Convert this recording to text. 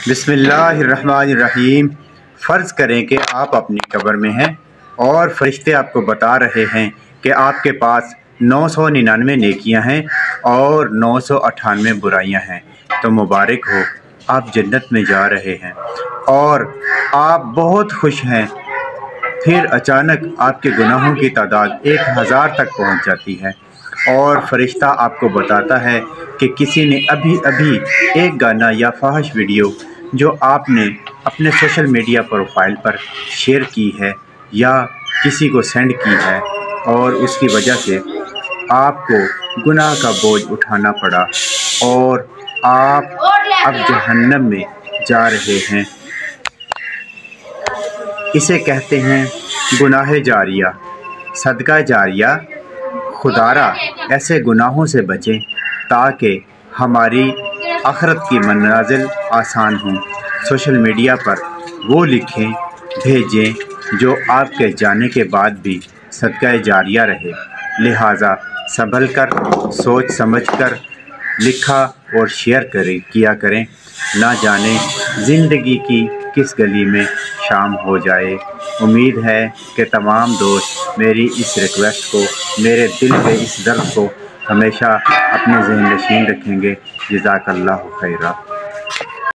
बिस्मिल्लाहिर्रहमानिर्रहीम। फ़र्ज़ करें कि आप अपनी कब्र में हैं और फ़रिश्ते आपको बता रहे हैं कि आपके पास 999 नेकियां हैं और 998 बुराइयां हैं, तो मुबारक हो, आप जन्नत में जा रहे हैं और आप बहुत खुश हैं। फिर अचानक आपके गुनाहों की तादाद 1000 तक पहुंच जाती है और फरिश्ता आपको बताता है कि किसी ने अभी अभी एक गाना या फाहिश वीडियो जो आपने अपने सोशल मीडिया प्रोफाइल पर शेयर की है या किसी को सेंड की है और उसकी वजह से आपको गुनाह का बोझ उठाना पड़ा और आप अब जहन्नम में जा रहे हैं। इसे कहते हैं गुनाह जारिया, सदका जारिया। खुदारा ऐसे गुनाहों से बचें ताकि हमारी आखिरत की मनाजिल आसान हों। सोशल मीडिया पर वो लिखें, भेजें जो आपके जाने के बाद भी सदका जारिया रहे। लिहाजा संभल कर, सोच समझ कर लिखा और शेयर किया करें। ना जाने ज़िंदगी की किस गली में शाम हो जाए। उम्मीद है कि तमाम दोस्त मेरी इस रिक्वेस्ट को, मेरे दिल के इस दर्द को हमेशा अपने ज़हन नशीन रखेंगे। जज़ाकल्लाहु खैरा।